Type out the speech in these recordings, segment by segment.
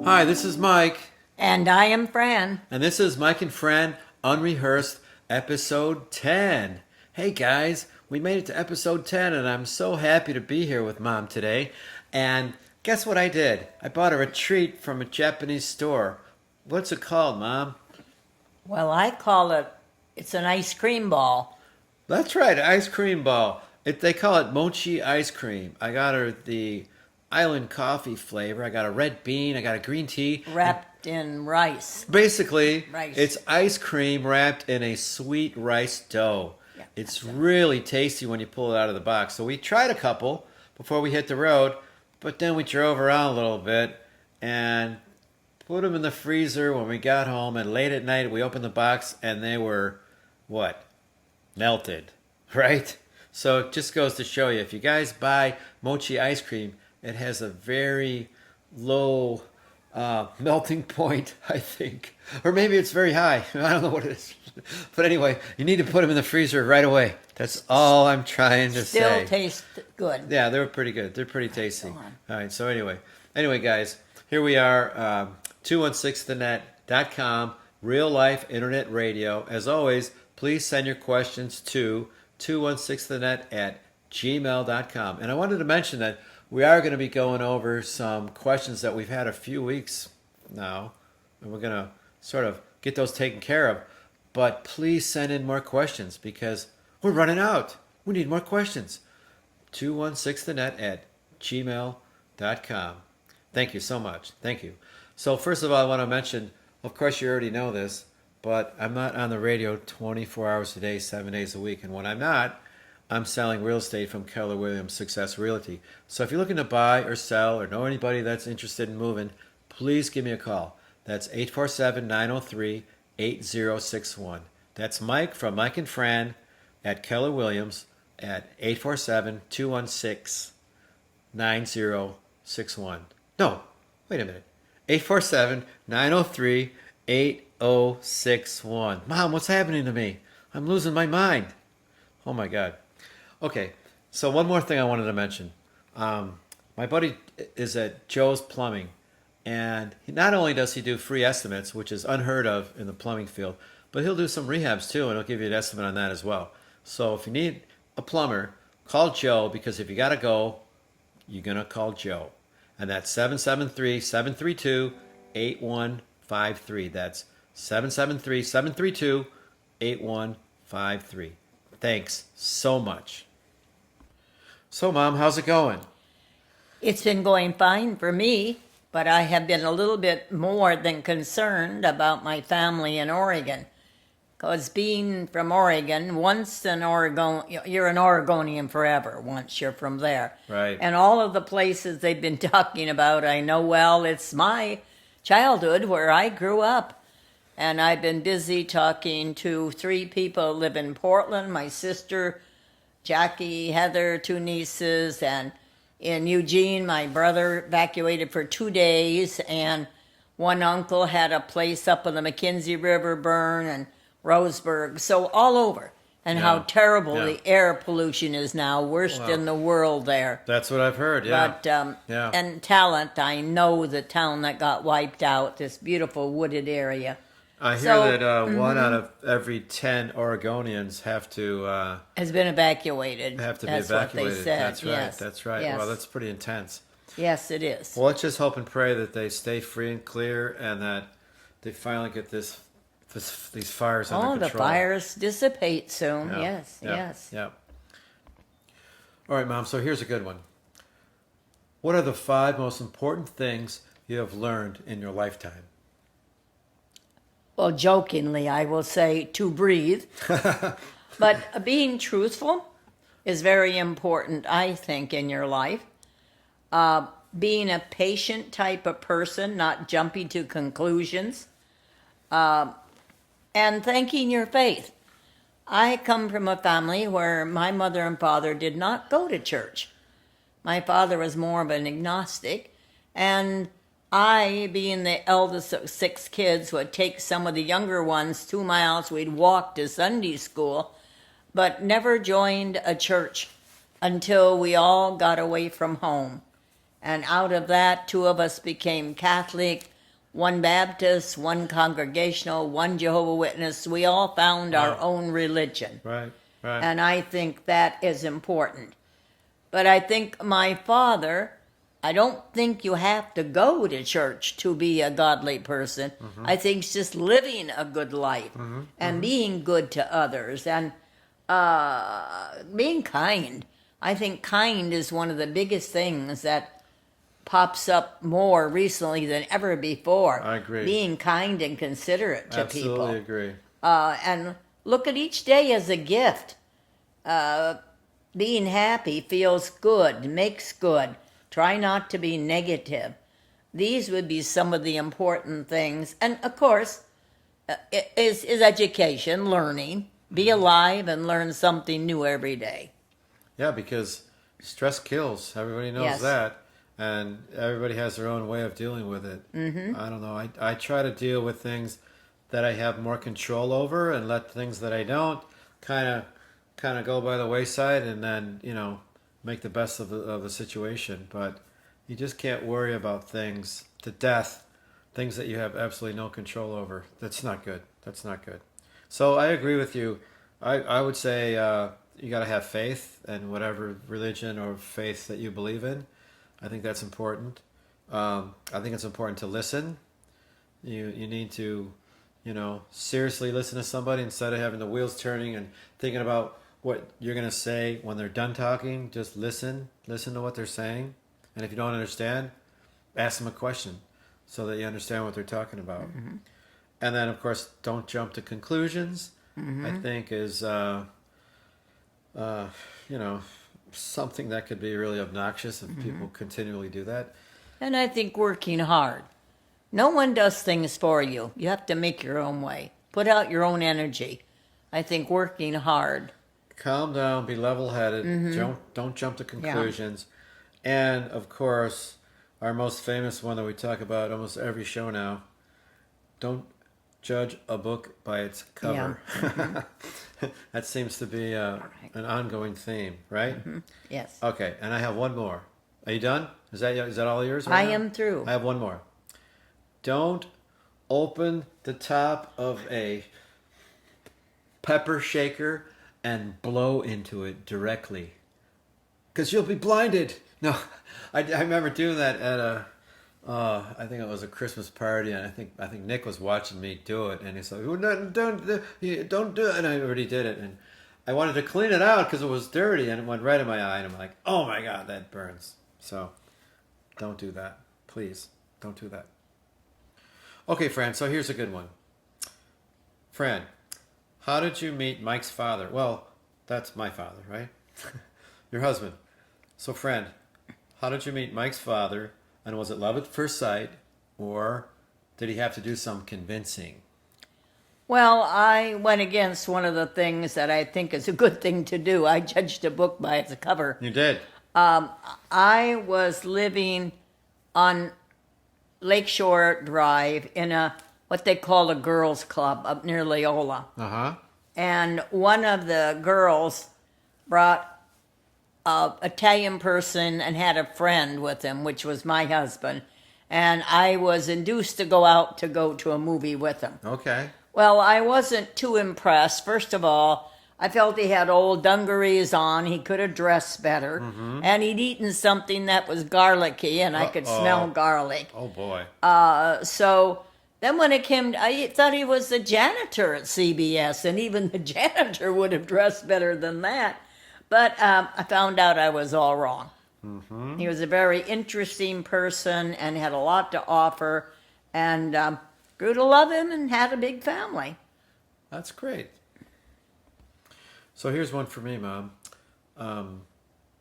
Hi, this is Mike, And I am Fran. and this is Mike and Fran Unrehearsed, episode 10. Hey guys, we made it to episode 10, and I'm so happy to be here with Mom today. And guess what I did? I bought her a treat from a Japanese store. What's it called, Mom? Well, I call it's an ice cream ball. That's right, ice cream ball. They call it mochi ice cream. I got her the island coffee flavor. I got a red bean. I got a green tea. Wrapped in rice. Basically, Rice. it's ice cream wrapped in a sweet rice dough. Yeah, It's really tasty when you pull it out of the box. So we tried a couple before we hit the road, but then we drove around a little bit and put them in the freezer when we got home. And late at night, we opened the box and they were, what? Melted, right? So it just goes to show you, if you guys buy mochi ice cream, it has a very low melting point, I think. Or maybe it's very high. I don't know what it is. But anyway, you need to put them in the freezer right away. That's all I'm trying to say. Still taste good. Yeah, they're pretty good. They're pretty tasty. Go on. All right, so anyway, guys, here we are, 216thenet.com, real life internet radio. As always, please send your questions to 216thenet at gmail.com. And I wanted to mention that we are going to be going over some questions that we've had a few weeks now, and we're going to sort of get those taken care of. But please send in more questions because we're running out. We need more questions. 216thenet at gmail.com. Thank you so much. Thank you. So first of all, I want to mention, of course you already know this, but I'm not on the radio 24 hours a day, 7 days a week. And when I'm not, I'm selling real estate from Keller Williams Success Realty. So if you're looking to buy or sell or know anybody that's interested in moving, please give me a call. That's 847-903-8061. That's Mike from Mike and Fran at Keller Williams at 847-216-9061. No, wait a minute. 847-903-8061. Mom, what's happening to me? I'm losing my mind. Oh my God. Okay, so one more thing I wanted to mention. My buddy is at Joe's Plumbing, and not only does he do free estimates, which is unheard of in the plumbing field, but he'll do some rehabs too, and he'll give you an estimate on that as well. So if you need a plumber, call Joe, because if you got to go, you're going to call Joe. And that's 773-732-8153. That's 773-732-8153. Thanks so much. So, Mom, how's it going? It's been going fine for me, but I have been a little bit more than concerned about my family in Oregon. Because being from Oregon, once an Oregon, you're an Oregonian forever once you're from there. Right. And all of the places they've been talking about, I know well. It's my childhood where I grew up. And I've been busy talking to 3 people who live in Portland, my sister, Jackie, Heather, 2 nieces, and in Eugene, my brother evacuated for 2 days, and one uncle had a place up on the McKenzie River burn, and Roseburg, so all over. And how terrible the air pollution is now, worst in the world there. That's what I've heard, yeah. But, and Talent, I know the town that got wiped out, this beautiful wooded area. I hear that one out of every 10 Oregonians have to has been evacuated. Have to That's be evacuated. What they said. That's right. Yes. That's right. Yes. Well, that's pretty intense. Yes, it is. Well, let's just hope and pray that they stay free and clear, and that they finally get these fires under control. The fires dissipate soon. Yeah. Yes, Yeah. yes. Yeah. All right, Mom. So here's a good one. What are the 5 most important things you have learned in your lifetime? Well, jokingly, I will say to breathe. But being truthful is very important, I think, in your life. Being a patient type of person, not jumping to conclusions. And thanking your faith. I come from a family where my mother and father did not go to church. My father was more of an agnostic, and I, being the eldest of 6 kids, would take some of the younger ones 2 miles. We'd walk to Sunday school, but never joined a church until we all got away from home. And out of that, 2 of us became Catholic. one Baptist, one Congregational, one Jehovah's Witness. We all found our own religion. Right, right. And I think that is important. But I think my father, I don't think you have to go to church to be a godly person. I think it's just living a good life and being good to others and being kind. I think kind is one of the biggest things that pops up more recently than ever before. I agree. Being kind and considerate to people. Absolutely agree. And look at each day as a gift. Being happy feels good, makes good. Try not to be negative. These would be some of the important things. And of course, is education, learning. Be alive and learn something new every day. Yeah, because stress kills. Everybody knows Yes. that. And everybody has their own way of dealing with it. I don't know. I try to deal with things that I have more control over and let things that I don't kind of go by the wayside, and then, make the best of the situation. But you just can't worry about things to death, things that you have absolutely no control over. That's not good. That's not good. So I agree with you. I would say you got to have faith in whatever religion or faith that you believe in. I think that's important. I think it's important to listen. You need to, seriously listen to somebody instead of having the wheels turning and thinking about what you're going to say when they're done talking. Just listen. Listen to what they're saying. And if you don't understand, ask them a question so that you understand what they're talking about. And then, of course, don't jump to conclusions. I think is, something that could be really obnoxious if people continually do that. And I think working hard. No one does things for you. You have to make your own way. Put out your own energy. I think working hard. Calm down, be level-headed. Don't jump to conclusions. And, of course, our most famous one that we talk about almost every show now, don't judge a book by its cover. That seems to be an ongoing theme, right? Yes. Okay, and I have one more. Are you done? Is that all yours? I Right now? am through. I have one more. Don't open the top of a pepper shaker and blow into it directly, because you'll be blinded. No, I remember doing that at a. I think it was a Christmas party, and I think Nick was watching me do it, and he said, "Oh, no, don't do it," and I already did it, and I wanted to clean it out because it was dirty, and it went right in my eye, and I'm like, "Oh my God, that burns!" So, don't do that, please. Don't do that. Okay, Fran. So here's a good one. Fran, how did you meet Mike's father? Well, that's my father, right? Your husband. So, Fran, how did you meet Mike's father? And was it love at first sight, or did he have to do some convincing? Well, I went against one of the things that I think is a good thing to do. I judged a book by its cover. You did? I was living on Lakeshore Drive in what they call a girls' club up near Loyola. Uh-huh. And one of the girls brought an Italian person and had a friend with him, which was my husband. And I was induced to go out to go to a movie with him. Okay. Well, I wasn't too impressed. First of all, I felt he had old dungarees on. He could have dressed better. And he'd eaten something that was garlicky, and I could smell garlic. Oh, boy. So then when it came, I thought he was the janitor at CBS, and even the janitor would have dressed better than that. But I found out I was all wrong. He was a very interesting person and had a lot to offer, and grew to love him and had a big family. That's great. So here's one for me, Mom.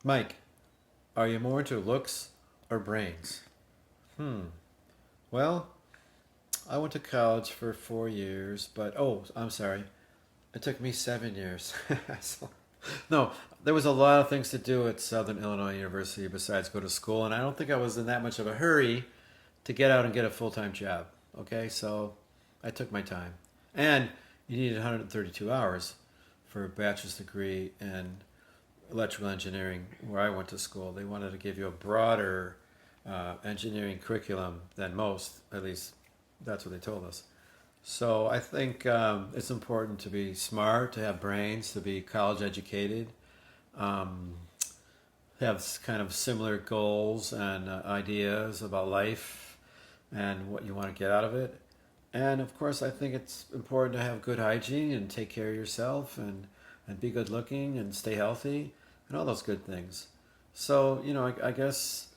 Mike, are you more into looks or brains? Well, I went to college for 4 years, but, I'm sorry. It took me 7 years. No, there was a lot of things to do at Southern Illinois University besides go to school, and I don't think I was in that much of a hurry to get out and get a full-time job. Okay, so I took my time. And you needed 132 hours for a bachelor's degree in electrical engineering where I went to school. They wanted to give you a broader engineering curriculum than most, at least That's what they told us. So I think it's important to be smart, to have brains, to be college educated, um, have kind of similar goals and ideas about life and what you want to get out of it. And of course, I think it's important to have good hygiene and take care of yourself and be good looking and stay healthy and all those good things. So, I guess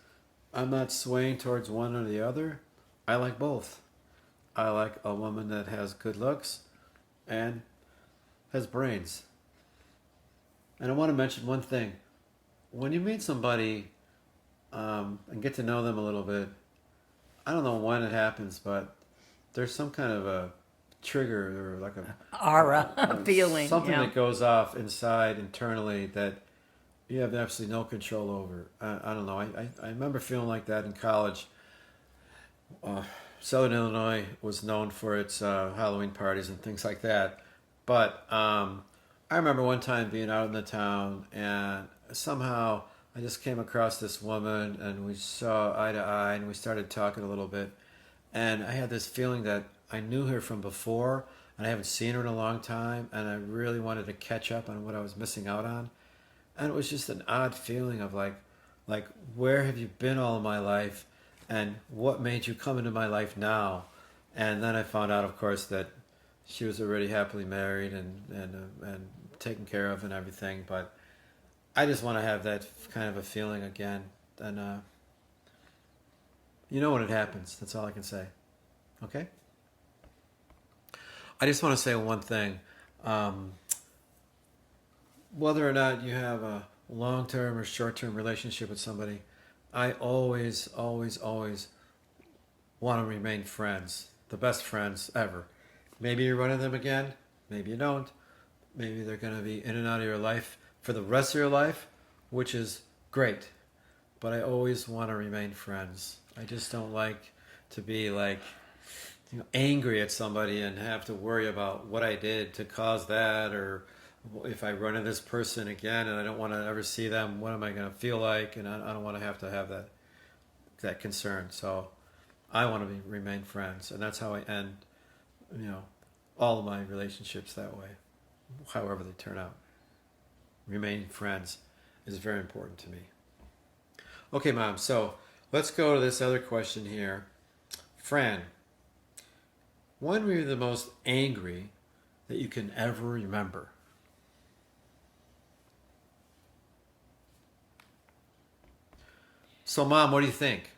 I'm not swaying towards one or the other. I like both. I like a woman that has good looks and has brains. And I want to mention one thing. When you meet somebody and get to know them a little bit, I don't know when it happens, but there's some kind of a trigger or like Aura, feeling. something Yeah. that goes off inside internally that you have absolutely no control over. I don't know. I remember feeling like that in college. Southern Illinois was known for its Halloween parties and things like that. But I remember one time being out in the town and somehow I just came across this woman and we saw eye to eye and we started talking a little bit. And I had this feeling that I knew her from before and I haven't seen her in a long time and I really wanted to catch up on what I was missing out on. And it was just an odd feeling of like where have you been all my life and what made you come into my life now? And then I found out, of course, that she was already happily married and taken care of and everything. But I just want to have that kind of a feeling again. And when it happens. That's all I can say. Okay? I just want to say one thing. Whether or not you have a long-term or short-term relationship with somebody, I always, always, always want to remain friends, the best friends ever. Maybe you run into them again, maybe you don't. Maybe they're going to be in and out of your life for the rest of your life, which is great. But I always want to remain friends. I just don't like to be angry at somebody and have to worry about what I did to cause that, or if I run into this person again and I don't want to ever see them, what am I going to feel like? And I don't want to have that concern. So I want to remain friends, and that's how I end, all of my relationships that way, however they turn out. Remaining friends is very important to me. Okay, Mom. So let's go to this other question here, Fran. When were you the most angry that you can ever remember? So, Mom, what do you think?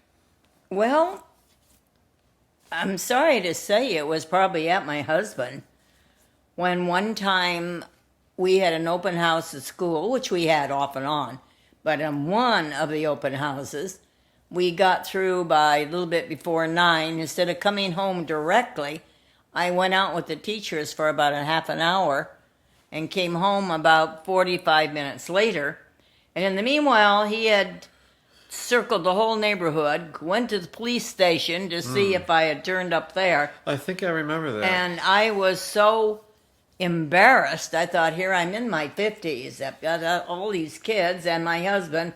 Well, I'm sorry to say it was probably at my husband. When one time we had an open house at school, which we had off and on, but in one of the open houses, we got through by a little bit before 9. Instead of coming home directly, I went out with the teachers for about a half an hour and came home about 45 minutes later. And in the meanwhile, he had circled the whole neighborhood, went to the police station to see if I had turned up there. I think I remember that. And I was so embarrassed. I thought, here I'm in my 50s. I've got all these kids, and my husband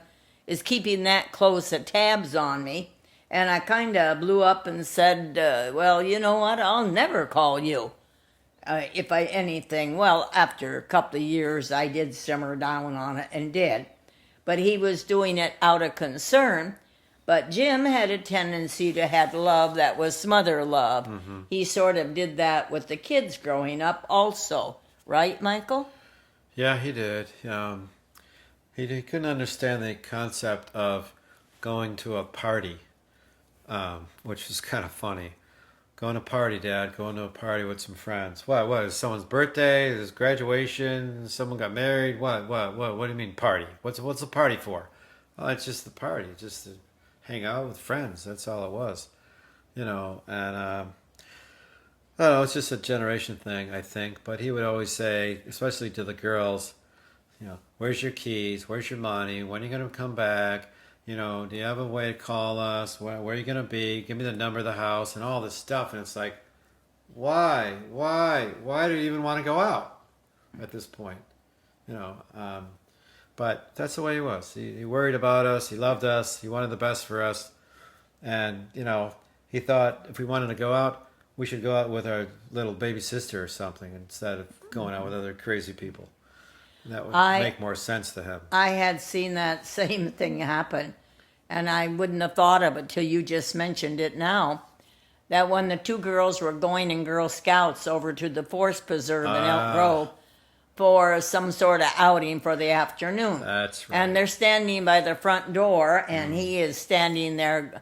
is keeping that close at tabs on me. And I kind of blew up and said, well, you know what? I'll never call you if I anything. Well, after a couple of years, I did simmer down on it and did. But he was doing it out of concern. But Jim had a tendency to have love that was smother love. Mm-hmm. He sort of did that with the kids growing up also. Right, Michael? Yeah, he did. He couldn't understand the concept of going to a party, which is kind of funny. Going to a party, Dad. Going to a party with some friends. What is someone's birthday? Is graduation? Someone got married? What do you mean party? What's a party for? Oh, it's just the party. Just to hang out with friends. That's all it was. And I don't know, it's just a generation thing, I think. But he would always say, especially to the girls, where's your keys? Where's your money? When are you going to come back? Do you have a way to call us? Where are you going to be? Give me the number of the house and all this stuff. And it's like, why do you even want to go out at this point? But that's the way he was. He worried about us. He loved us. He wanted the best for us. And, he thought if we wanted to go out, we should go out with our little baby sister or something instead of going out with other crazy people. That would make more sense to him. I had seen that same thing happen, and I wouldn't have thought of it till you just mentioned it now. That when the two girls were going in Girl Scouts over to the Forest Preserve in Elk Grove for some sort of outing for the afternoon. That's right. And they're standing by the front door, and he is standing there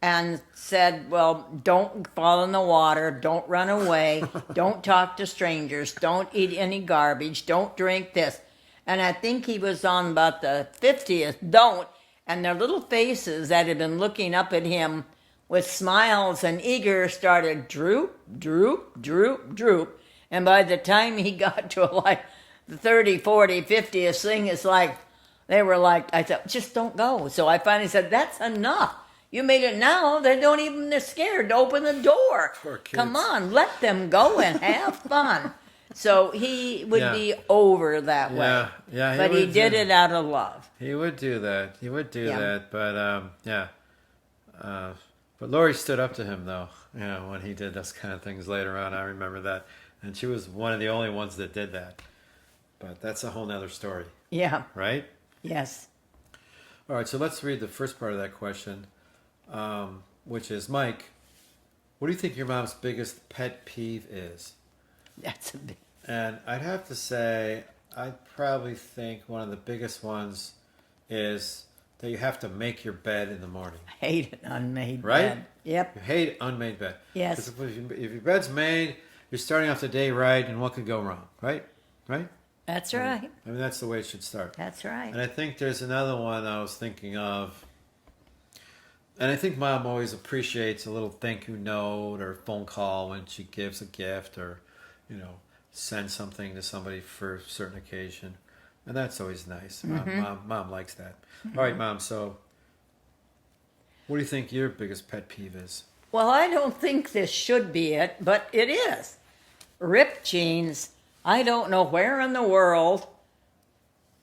and said, well, don't fall in the water, don't run away, don't talk to strangers, don't eat any garbage, don't drink this. And I think he was on about the 50th don't, and their little faces that had been looking up at him with smiles and eager started droop, droop, droop, droop. And by the time he got to like the 30, 40, 50th thing, it's like, they were like, I thought, just don't go. So I finally said, that's enough. You made it now. They're scared to open the door. Poor kids. Come on, let them go and have fun. So he would be over that way. Yeah, but he did it out of love. He would do that. But but Lori stood up to him though. When he did those kind of things later on, I remember that, and she was one of the only ones that did that. But that's a whole nother story. Yeah. Right? Yes. All right, so let's read the first part of that question, which is, Mike, what do you think your mom's biggest pet peeve is? That's a big... And I'd have to say, I'd probably think one of the biggest ones is that you have to make your bed in the morning. I hate an unmade right? bed. Yep. You hate unmade bed. Yes. Because if your bed's made, you're starting off the day right, and what could go wrong? Right? That's right. I mean, that's the way it should start. That's right. And I think there's another one I was thinking of. And I think Mom always appreciates a little thank you note or phone call when she gives a gift or, sends something to somebody for a certain occasion. And that's always nice. Mom likes that. All right, Mom, so what do you think your biggest pet peeve is? Well, I don't think this should be it, but it is. Ripped jeans. I don't know where in the world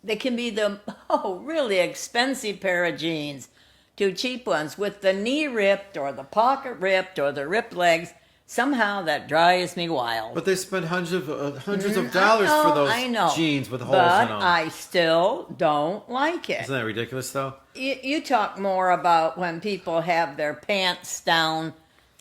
they can be the really expensive pair of jeans to cheap ones with the knee ripped or the pocket ripped or the ripped legs. Somehow that drives me wild. But they spend hundreds of dollars for those jeans with holes in them. But I still don't like it. Isn't that ridiculous, though? You talk more about when people have their pants down,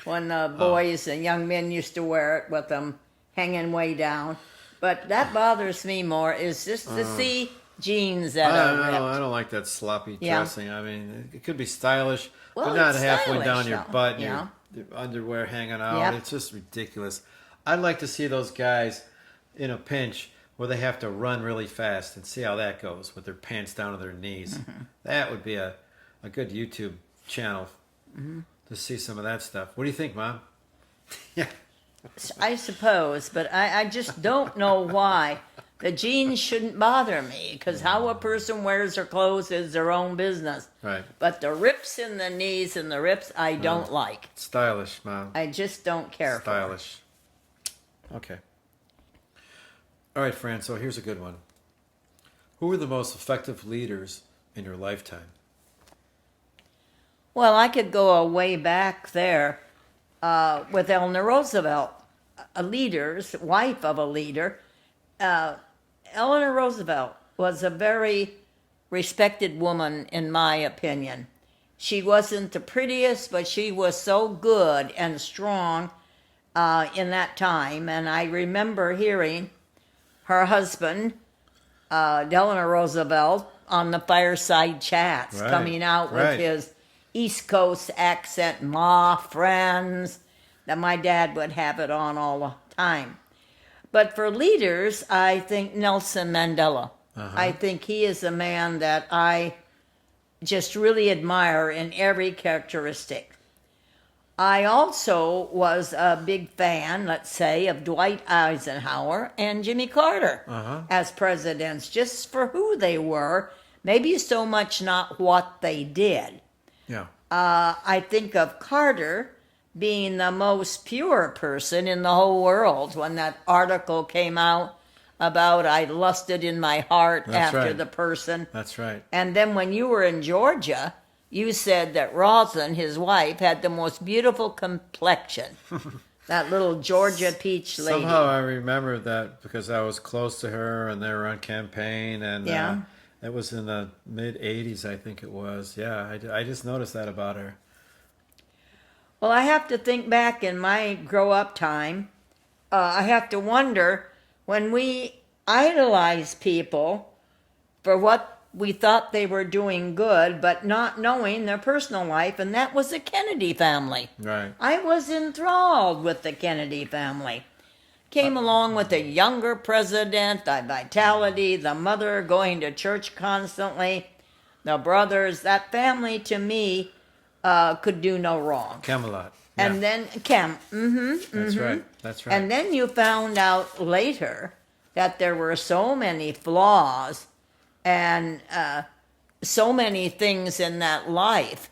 when the boys and young men used to wear it with them hanging way down. But that bothers me more is just to see jeans that are ripped. I don't like that sloppy dressing. I mean, it could be stylish, Well, but not it's halfway stylish, down your though. butt and your underwear hanging out. Yep. It's just ridiculous. I'd like to see those guys in a pinch where they have to run really fast and see how that goes with their pants down to their knees. That would be a good YouTube channel to see some of that stuff. What do you think, Mom? Yeah. I suppose, but I just don't know why. The jeans shouldn't bother me, because how a person wears their clothes is their own business. Right. But the rips in the knees and the rips, I don't like. Stylish, Mom. I just don't care Stylish. Okay. All right, Fran, so here's a good one. Who were the most effective leaders in your lifetime? Well, I could go a way back there with Eleanor Roosevelt, wife of a leader. Eleanor Roosevelt was a very respected woman, in my opinion. She wasn't the prettiest, but she was so good and strong in that time. And I remember hearing her husband, Eleanor Roosevelt, on the fireside chats, coming out with his East Coast accent, ma, friends, that my dad would have it on all the time. But for leaders, I think Nelson Mandela. I think he is a man that I just really admire in every characteristic. I also was a big fan, let's say, of Dwight Eisenhower and Jimmy Carter as presidents, just for who they were, maybe so much not what they did. Yeah. I think of Carter being the most pure person in the whole world when that article came out about I lusted in my heart after the person. That's right. And then when you were in Georgia, you said that Rosalynn, his wife, had the most beautiful complexion. That little Georgia peach lady. Somehow I remember that because I was close to her and they were on campaign, and Yeah. it was in the mid 80s, I think it was. Yeah, I just noticed that about her. Well, I have to think back in my grow up time. I have to wonder when we idolize people for what we thought they were doing good, but not knowing their personal life, and that was the Kennedy family. Right. I was enthralled with the Kennedy family. Came along with a younger president, the vitality, the mother going to church constantly, the brothers. That family to me could do no wrong. Camelot. Yeah. And then That's right. That's right. and then you found out later that there were so many flaws and so many things in that life.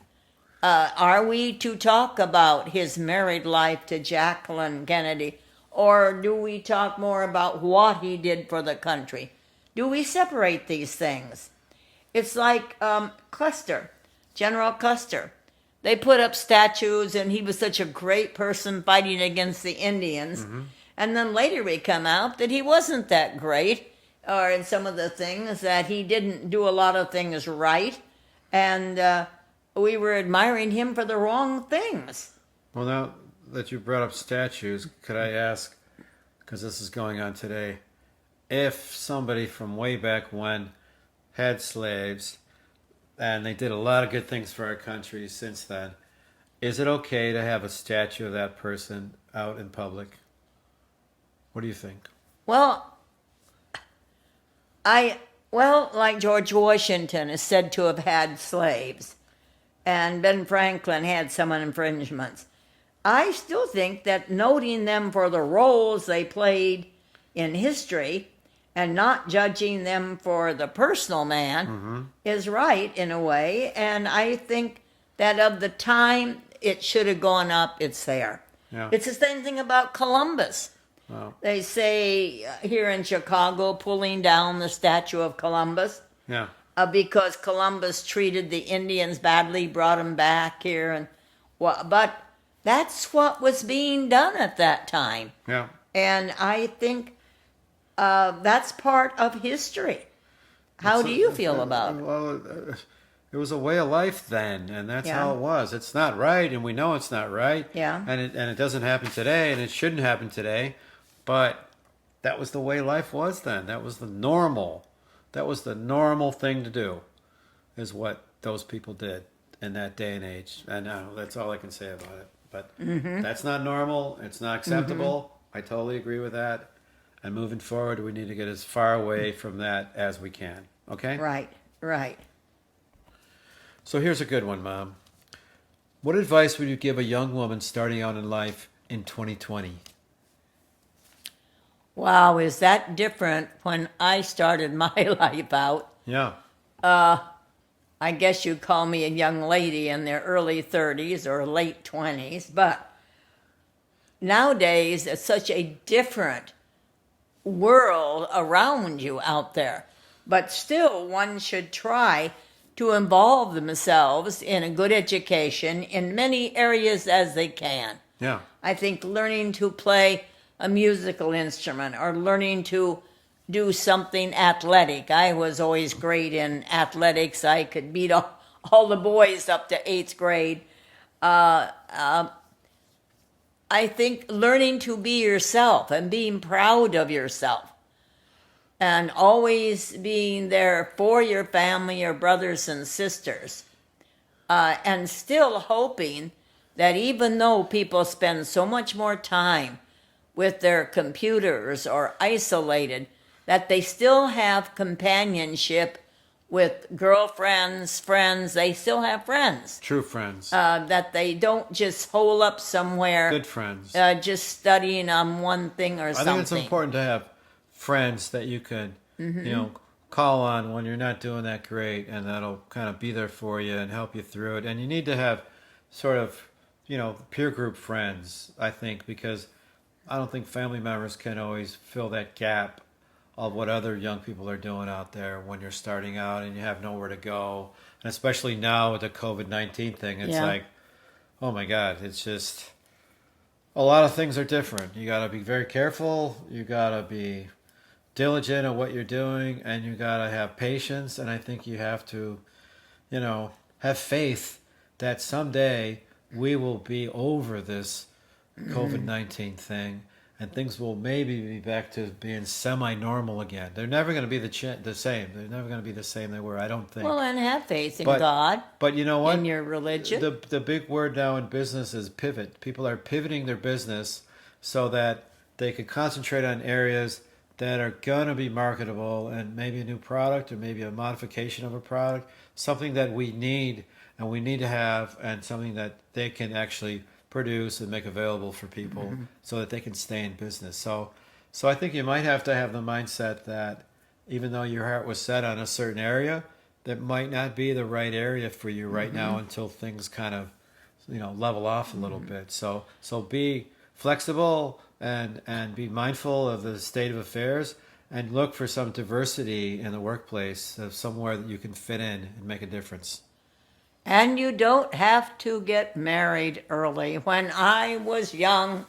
Are we to talk about his married life to Jacqueline Kennedy, or do we talk more about what he did for the country? Do we separate these things? It's like Custer, General Custer. They put up statues, and he was such a great person fighting against the Indians. Mm-hmm. And then later we come out that he wasn't that great, or in some of the things that he didn't do a lot of things right, and we were admiring him for the wrong things. Well, now that you brought up statues, could I ask, because this is going on today, if somebody from way back when had slaves and they did a lot of good things for our country since then, is it okay to have a statue of that person out in public? What do you think? Well, like George Washington is said to have had slaves, and Ben Franklin had some infringements. I still think that noting them for the roles they played in history and not judging them for the personal man is right in a way. And I think that of the time it should have gone up, it's there. Yeah. It's the same thing about Columbus. Wow. They say here in Chicago, pulling down the statue of Columbus Yeah. because Columbus treated the Indians badly, brought them back here, and but that's what was being done at that time. Yeah. And I think that's part of history. How do you feel about it? Well, it was a way of life then, and that's Yeah. how it was. It's not right, and we know it's not right. Yeah. And it doesn't happen today, and it shouldn't happen today. But that was the way life was then. That was the normal. That was the normal thing to do, is what those people did in that day and age. And that's all I can say about it. But that's not normal. It's not acceptable. I totally agree with that. And moving forward, we need to get as far away from that as we can. Okay? Right, right. So here's a good one, Mom. What advice would you give a young woman starting out in life in 2020? Wow, is that different when I started my life out? Yeah. I guess you'd call me a young lady in their early 30s or late 20s, but nowadays it's such a different world around you out there. But still, one should try to involve themselves in a good education in many areas as they can. Yeah. I think learning to play a musical instrument or learning to do something athletic. I was always great in athletics. I could beat all the boys up to 8th grade. I think learning to be yourself and being proud of yourself and always being there for your family, your brothers and sisters, and still hoping that even though people spend so much more time with their computers or isolated, that they still have companionship with girlfriends, friends. They still have friends. True friends. That they don't just hole up somewhere. Good friends. Just studying on one thing or something. I think it's important to have friends that you can, call on when you're not doing that great, and that'll kind of be there for you and help you through it. And you need to have sort of, peer group friends, I think, because I don't think family members can always fill that gap of what other young people are doing out there when you're starting out and you have nowhere to go. And especially now with the COVID-19 thing, it's like, oh my God, it's just, a lot of things are different. You got to be very careful. You got to be diligent at what you're doing, and you got to have patience. And I think you have to, have faith that someday we will be over this COVID-19 thing, and things will maybe be back to being semi-normal again. They're never going to be the same. They're never going to be the same they were, I don't think. Well, and have faith in But- God, But you know what? in your religion. The big word now in business is pivot. People are pivoting their business so that they can concentrate on areas that are going to be marketable, and maybe a new product or maybe a modification of a product, something that we need and we need to have, and something that they can actually produce and make available for people so that they can stay in business. So I think you might have to have the mindset that even though your heart was set on a certain area, that might not be the right area for you right now until things kind of, level off a little bit. So be flexible and be mindful of the state of affairs, and look for some diversity in the workplace, somewhere that you can fit in and make a difference. And you don't have to get married early. When I was young,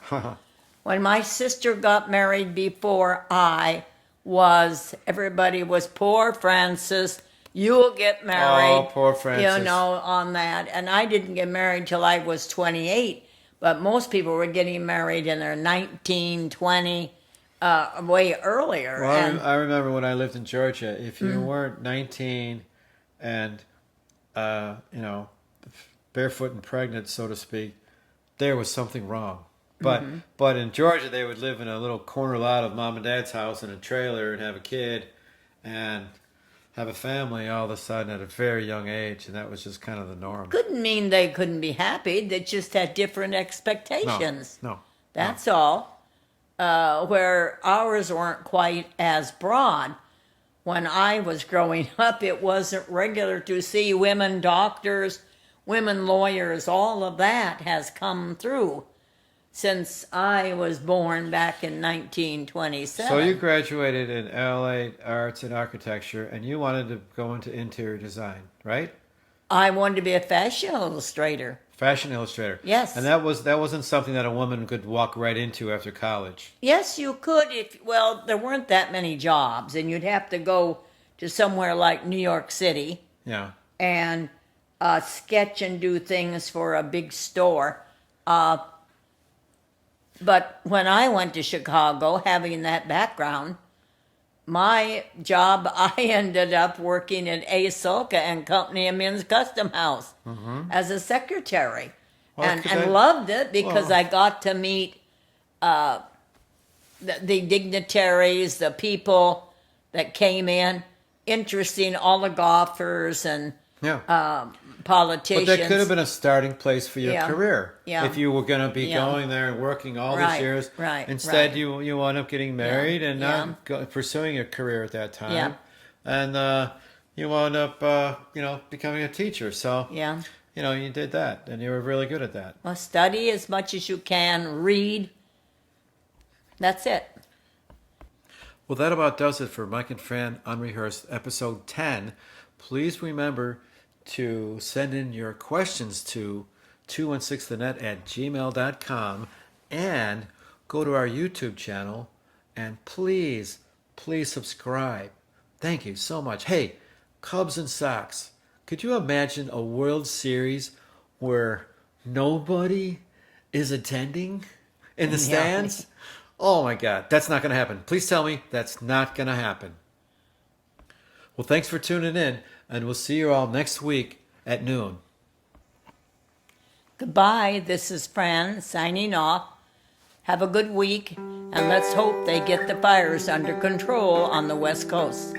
when my sister got married before I was, everybody was, poor Francis, you'll get married. Oh, poor Francis. On that. And I didn't get married till I was 28. But most people were getting married in their 19, 20, way earlier. Well, I remember when I lived in Georgia, if you weren't 19 and barefoot and pregnant, so to speak, there was something wrong. But in Georgia, they would live in a little corner lot of mom and dad's house in a trailer and have a kid and have a family all of a sudden at a very young age, and that was just kind of the norm. Couldn't mean they couldn't be happy. They just had different expectations. No. That's all. Where ours weren't quite as broad. When I was growing up, it wasn't regular to see women doctors, women lawyers. All of that has come through since I was born back in 1927. So you graduated in LA Arts and Architecture, and you wanted to go into interior design, right? I wanted to be a fashion illustrator. Fashion illustrator. Yes. And that wasn't something that a woman could walk right into after college. Yes, you could. There weren't that many jobs, and you'd have to go to somewhere like New York City Yeah. and sketch and do things for a big store. But when I went to Chicago, having that background, my job, I ended up working at A. Solka and Company in Men's Custom House as a secretary. Well, and loved it because I got to meet the dignitaries, the people that came in, interesting oligarchs and politicians. But that could have been a starting place for your career. Yeah. If you were going to be going there and working all these years. Right. Instead, right. you wound up getting married and not pursuing a career at that time. Yeah. And you wound up, becoming a teacher. So, you did that, and you were really good at that. Well, study as much as you can, read. That's it. Well, that about does it for Mike and Fran Unrehearsed, episode 10. Please remember to send in your questions to 216thenet@gmail.com, and go to our YouTube channel, and please subscribe. Thank you so much. Hey, Cubs and Sox, could you imagine a World Series where nobody is attending in the stands? Oh my God, that's not going to happen. Please tell me that's not going to happen. Well, thanks for tuning in, and we'll see you all next week at noon. Goodbye. This is Fran signing off. Have a good week, and let's hope they get the fires under control on the West Coast.